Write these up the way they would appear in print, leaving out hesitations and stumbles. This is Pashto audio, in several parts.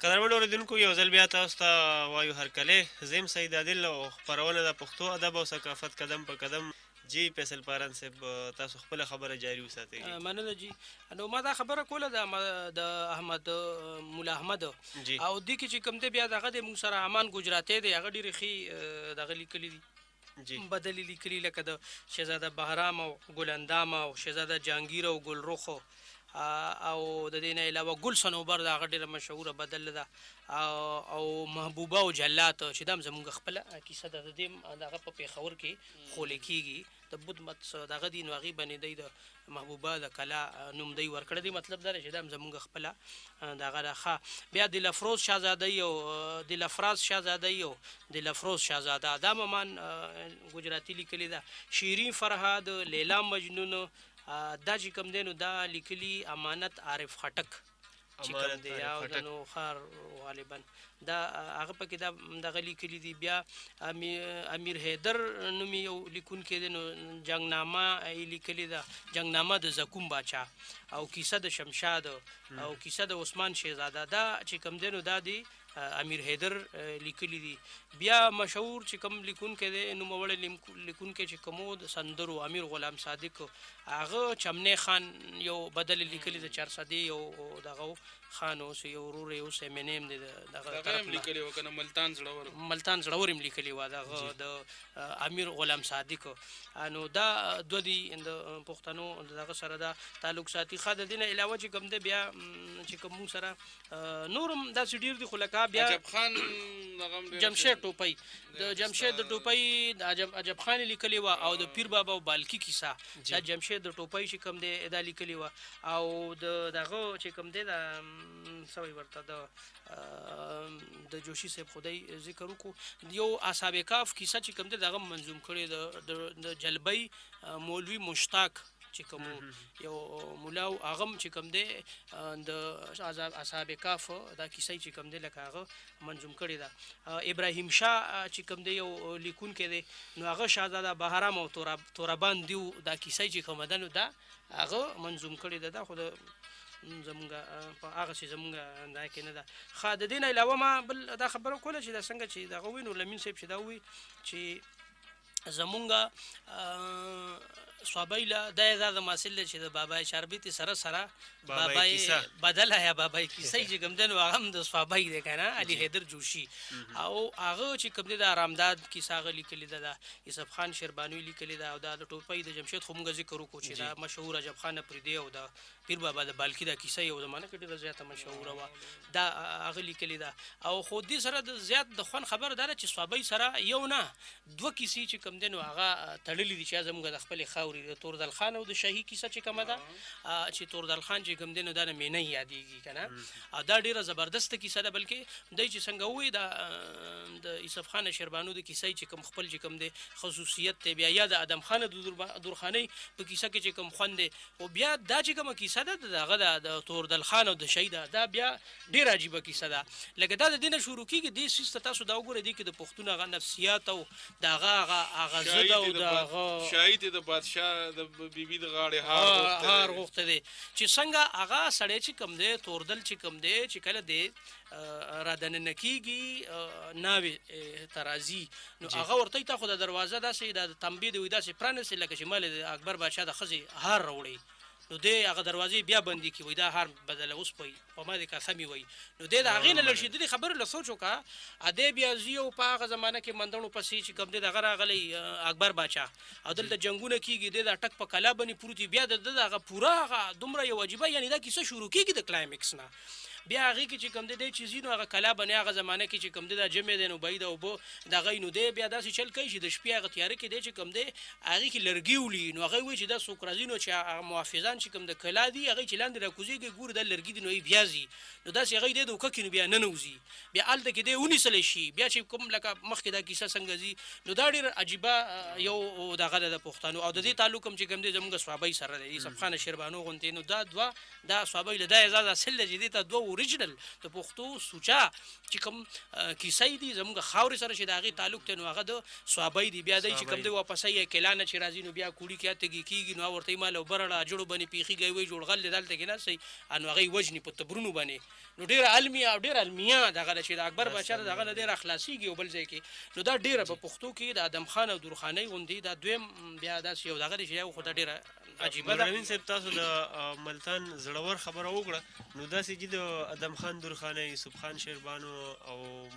قدرمن اورېدونکو یو ځل بیا تاسو ته وایو هرکلی زه یم سعید عادل او خپرونه د پښتو ادب او ثقافت قدم په قدم جی فیصل پارن صاحب تاسو خپله خبره جاري وساتئ. مننه جی. نو ما دا خبره کوله د احمد مولا احمد جی او دې کې چې کوم دی بیا دغه د موږ سره امان ګجراتی دی هغه ډېرې ښې دغه لیکلي دي جی بدلې لیکلي لکه د شهزاده بهرام او ګل او شهزاده جهانګیر او ګلرخ او د دې نه علاوه ګل صنوبر د هغه ډېره مشهوره بدله ده او محبوبه او جلات چې دا هم زموږ خپله کیسه ده د دې دغه په پېښور کې خولی کېږي د بود مت دغه دي نو هغې باندې دی د محبوبه د کلا نوم دی ورکړی دی مطلب دا دی چې دا هم زموږ خپله دغه ده ښه. بیا دلفروز شهزادی او دلفراز شهزادی او دلفروز شهزاده دا ممان ګجراتي لیکلې ده. شیرین فرهاد لیلا مجنون دا چې کوم دی نو دا لیکلي امانت عارف خټک چې کوم دی او د نوښار غالبا دا هغه پکې دا دغه لیکلي دي. بیا امیر حیدر نومې یو لیکونکی دی نو جنګنامه یې لیکلې ده جنګنامه د زکوم باچا او کیسه د شمشاد او کیسه د عثمان شهزاده دا چې کوم دی نو دا دی امیر حیدر لیکلی دي. بیا مشهور چې کوم لیکونکی دی نوموړی لیکونکی چې کومو د سندرو امیر غلام صادق هغه چمنی خان یو بدل لیکلی د چارسدی یو دغه خان اوس یو ورور یې اوس مینیم دی دغه طرف لیکلی و کنه ملتان زړور هم لیکلی و دغه د امیر غلام صادق نو دا دوه دي د پښتنو دغه سره دا تعلق ساتي. ښه د دې نه علاوه چې کوم دی بیا چې کوم موږ سره نور هم داسې ډېر دي خو لکه بیا جمشید ټوپۍ د جمشید د ټوپۍ د عجب خان لیکلی وه او د پیر بابا او بالکي کیسه دا جمشید د ټوپۍ چې کوم دی دا لیکلی وه او دغه چې کوم دی د سوی ورته د جوشي صاحب خدای ذکر وکړو یو اصحاب کاف کیسه چې کوم دی دغه منظوم کړی د جلبۍ مولوي مشتاق چې کوم یو مولا او هغه چې کوم دی د اصحاب کاف دا کیسه چې کوم دی لکه هغه منظوم کړې ده. ابراهیم شاه چې کوم دی یو لیکونکی دی نو هغه شهزاده بهرام او تورابان دیو دا کیسه چې کومه ده نو دا هغه منظوم کړې ده. دا خو د زمونږ په هغه چې زمونږ دا کې نه ده. ښه د دې نه علاوه ما بل دا خبره کوله چې دا څنګه چې دغه ووایي نور لمین صاحب چې دا ووایي چې زمونږ صوابی دا یې د محصل دی چې د بابای شربتي سره بابای بدله یا بابای کیسه چې کوم دی نو هغه هم د صوابی دی که نه علي حیدر جوشي او هغه چې کوم دی د ارامداد کیسه هغه لیکلې ده د یوسف خان شیربانوي لیکلې ده او دا د ټوپۍ د جمشید خو موږ ذکر وکړو چې دا مشهور عجب خان افریدي او د پیر بابا د بالکي دا کیسه یو زمانه کې ډېره زیاته مشهوره وه دا هغه لیکلې ده. او خو دې سره د زیات د خوند خبره دا ده چې صوابی سره یو نه دوه کیسې چې کوم دی نو هغه تړلي دي چې زموږ د خپلې خاورې د تورزل خان او د شاهي کیسه چې کومه ده چې تورزل خان چې کوم دی نو دا نه مینۍ یادېږي که نه او دا ډېره زبردسته کیسه ده بلکې دی چې څنګه ووایي د یوسف خان شیربانو د کیسې چې کوم خپل چې کوم دی خصوصیت دی بیا یا د ادم خان دورخانۍ په کیسه کې چې کوم خوند دی او بیا دا چې کومه کیسه ده دغه د تورزل خان او د شاهي ده دا بیا ډېره عجیبه کیسه ده لکه دا د دې نه شروع کېږي دې څیز ته تاسو دا وګورئ دې کې د پښتون هغه نفسیات او د هغه ضد او د هغه شاهي د بادشاه د بیبي د غاړې هار غوښته دی چې څنګه هغه سړی چې کوم دی توردل چې کوم دی چې کله دی را دننه کېږي ناوې ته راځي نو هغه ورته ته خو د دروازه داسې د تنبې د وي داسې پرانیستې لکه چې مال د اکبر بادشاه د ښځې هار راوړی نو دی هغه دروازې بیا بندي کړي وایي دا هار بدله اوس په ما د قسمې وایي نو دی د هغې نه لږ شېدلې خبرې له سوچ وکړه دی بیا ځي او په هغه زمانه کې مندڼو پسې چې کوم دی دغه راغلی اکبر باچا او دلته جنګونه کېږي دی دا ټک په کلا باندې پروت وي بیا د ده دغه پوره هغه دومره یو عجیبه یعنې دا کیسه شروع کېږي د کلایمکس نه بیا هغې کې چې کوم دی چې ځي نو هغه کلا باندې هغه زمانه کې چې کوم دی دا جمع دی نو بهي د اوبه دغه نو دی بیا داسې چل کوي چې د شپې هغه تیاره کې دی چې کوم دی هغې کې لرګي وړي نو هغه وایي چې دا څوک راځي نو چې هغه محافظان چې کوم د کلا دي هغې چې لاندې راکوزېږي ګوري دا لرګي دي نو یې بیا ځي نو داسې هغې دی د اوکه کې نو بیا ننوځي بیا هلته کې دی ونیسلی شي بیا چې کوم لکه مخکې دا کیسه څنګه ځي نو دا ډېر عجیبه یو دغه ده د پښتنو او د دې تعلق هم چې کوم دی زموږ صوابۍ سره دی یوسف خان شیربانو غوندې نو دا دوه دا صوابۍ له دا اعزاز حاصل دی چې دې ته دوه اوریجنل د پښتو سوچا چې کوم کیسې دي زموږ خاورې سره چې د هغې تعلق دی نو هغه د صحابۍ دی. بیا دی چې کوم دی واپس یې کلانه چې راځي نو بیا کوړي کې تګي کېږي نو ورته یې مال وبرړه جوړو باندې پیخي وی جوړغل دلته کې ناستئ نو هغې وژني په تبرونو باندې نو ډېره علمي او ډېره علمیه دغه ده چې د اکبر بادشاه دغه نه ډېره خلاصېږي یو بل ځای کې نو دا ډېره په پښتو کې د ادم خان او درخانۍ غوندې دا دویم بیا داسې یو دغه دی چې یو خو دا ډېره عجیبه ده. امین صاحب تاسو د ملتان زړور خبره وکړه نو داسې چې د ادم خان درخانۍ یوسف خان شیربانو او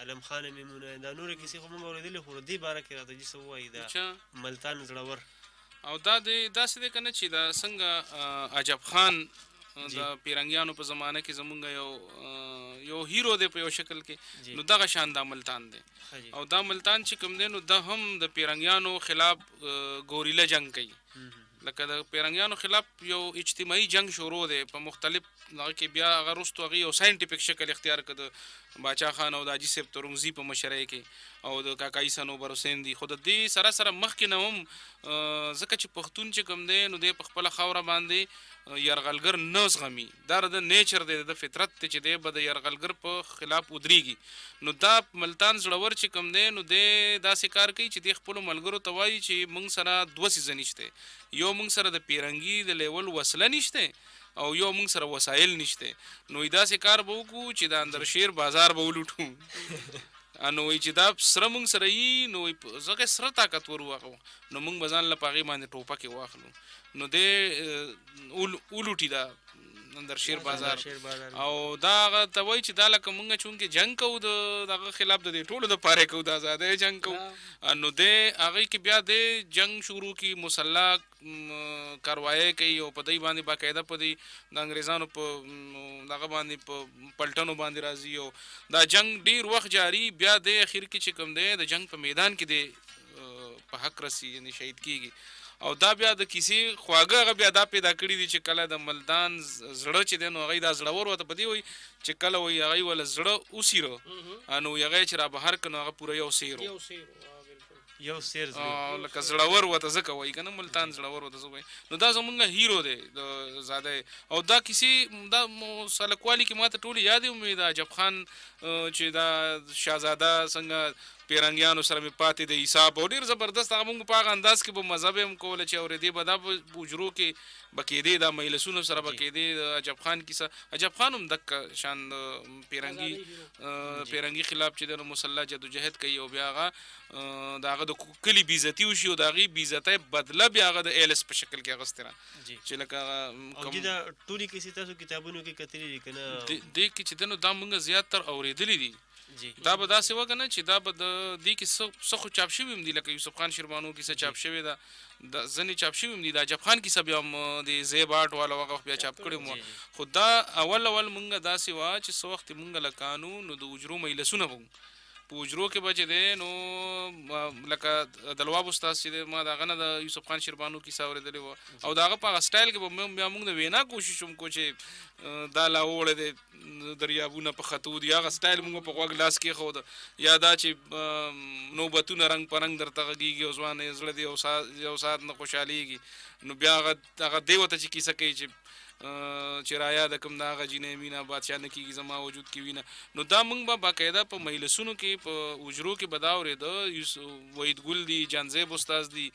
علم خان میمونه دا نورې کیسې خو موږ اورېدلې خو دې باره کې راته چې څه ووایي دا ملتان زړور او دا داسې دی که نه چې دا څنګه عجب خان د پیرنګیانو په زمانه کې زمونږ یو هیرو دی په یو شکل کې نو دغه شان دا ملتان دی او دا ملتان چې کوم دی نو دا هم د پیرنګیانو خلاف ګوریله جنگ کوي لکه د پیرنګیانو خلاف یو اجتماعي جنگ شروع دی په مختلف هغه کې بیا هغه وروستو هغې یو ساینټیفیک شکل اختیار کړ د باچا خان او د حاجي صاحب ترمزي په مشرۍ کې او د کاکایي صنوبر حسین دي خو د دې سره سره مخکې نه هم ځکه چې پښتون چې کوم دی نو دی په خپله خاوره باندې یرغلګر نه زغمي دا د نیچر دی د فطرت دی چې دی به د یرغلګر په خلاف ودرېږي نو دا ملتان زړور چې کوم دی نو دی داسې کار کوي چې دی خپلو ملګرو ته وایي چې موږ سره دوه څیزه نشته یو موږ سره د پیرنګي د لیول وسله نشته او یو موږ سره وسایل نشته نو داسې کار به وکړو چې د اندرشیر بازار به ولوټو نو وایي چې دا سره موږ سره یي نو ځکه سره طاقتور واخلو نو موږ به ځان له په هغې باندې ټوپکې واخلو نو دی ولوټي دا اندرشیر بازار او دا هغه ته وایي چې دا لکه موږ چونکې جنګ کوو د دغه خلاف د دې ټولو دپاره کوو د ازادۍ جنګ کوو نو دی هغې کې بیا دی جنګ شروع کړي مسلح کاروایۍ کوي او په دی باندې باقاعده په دی د انګریزانو په دغه باندې په پلټنو باندې راځي او دا جنګ ډېر وخت جاري بیا دی اخر کې چې کوم دی د جنګ په میدان کې دی په حق رسي یعنې شهید کېږي او دا بیا د کیسې خواږه هغه بیا دا پیدا کړي دي چې کله د ملتان زړه چې دی نو هغوی دا زړور ورته په دې وایي چې کله وایي هغوی وله زړه وسیره نو هغه چې را بهر کړه نو هغه پوره یو سیر یو سیر لکه زړور ورته ځکه وایي که نه ملتان زړور ورته ځکه وایي نو دا زمونږ هیرو دی د زاده او دا کیسې دا سلکوالي کې ما ته ټولې یادې ومې د عجب خان چې دا شهزاده څنګه پیرنګیانو سره مې پاتې د حساب او ډېر زبردست هغه موږ په هغه انداز کې به مذهب هم کوله چې اورېدې به دا په حجرو کې به کېدې دا مجلسونو سره به کېدې د عجب خان کیسه عجب خان هم دقه شان پیرنګي خلاف چې د مسلح جدوجهد کوي او بیا هغه د هغه د کلي بېعزتي وشي او د هغې بېعزتۍ بدله بیا هغه د ایلس په شکل کې اخیستې ده چې لکه او دا ټولې کیسې تاسو کتابونو کې کتلې دي که نه دې کې چې دی نو دا موږ زیات تر اورېدلي دي دا به داسې وکړه نه چې دا به د دې کې څه خو چاپ شوي هم دي لکه یوسف خان شیربانو کیسه چاپ شوې ده د ځینې چاپ شوي هم دي د عجب خان کیسه بیا هم د زیب آرټ والا هغه بیا چاپ کړې وه خو دا اول موږ داسې وه چې څه وخت موږ لکانو نو د حجرو مجلسونه به په حجرو کې به چې دی نو لکه دلواب استاد چې دی ما د هغه نه د یوسف خان شیربانو کیسه اورېدلې وه او د هغه په هغه سټایل کې به بیا موږ د وینا کوشش هم کوو چې دا لا وړی دی دریابونه په خطو دي هغه سټایل موږ په غوږ لاس کېښود یا دا چې نوبتونه رنګ په رنګ درته غږېږي او ځوان یې زړه دی یو ساعت نه خوشحالېږي نو بیا هغه دی ورته چې کیسه کوي چې رایا د کوم د هغه جینۍ مینه بادشاه نه کېږي زما وجود کې وینه نو دا موږ به باقاعده په مجلسونو کې په حجرو کې به دا اورېده وحید ګل دي جانزیب استاذ دي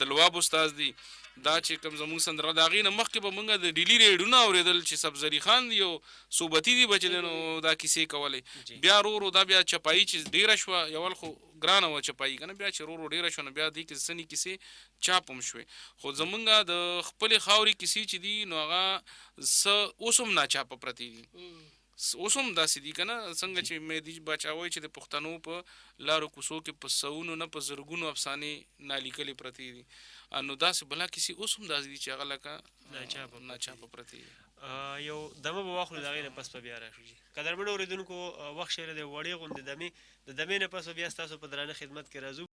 دلواب استاذ دي دا چې کوم زموږ سندره د هغې نه مخکې به موږ د ډیلي ریډونه اورېدل چې سبزري خان دي او صوبتي دي به چې نو دا کیسې کولې بیا ورو دا بیا چپایي چې ډېره شوه یول خو ګرانه وه چپایي که نه بیا چې ورو ډېره شوه نو بیا دې کې ځینې کیسې چاپ هم شوې خو زمونږ د خپلې خاورې کیسې چې دي نو هغه څه اوس هم ناچاپه پرتې دي اوس هم داسې دي که نه څنګه چې مهدي باچا وایي چې د پښتنو په لارو کوڅو کې په سوونو نه په زرګونو افسانې نالیکلې پرتې دي نو داسې بلا کیسې اوس هم داسې دي چې هغه لکه ناچاپه پرتې دي یو دمه به واخلو د هغې نه پس به بیا راشو قدرمنو اورېدونکو وخت شی دی وړې غوندې دمې د دمې نه پس بیا ستاسو په درانه خدمت کې راځو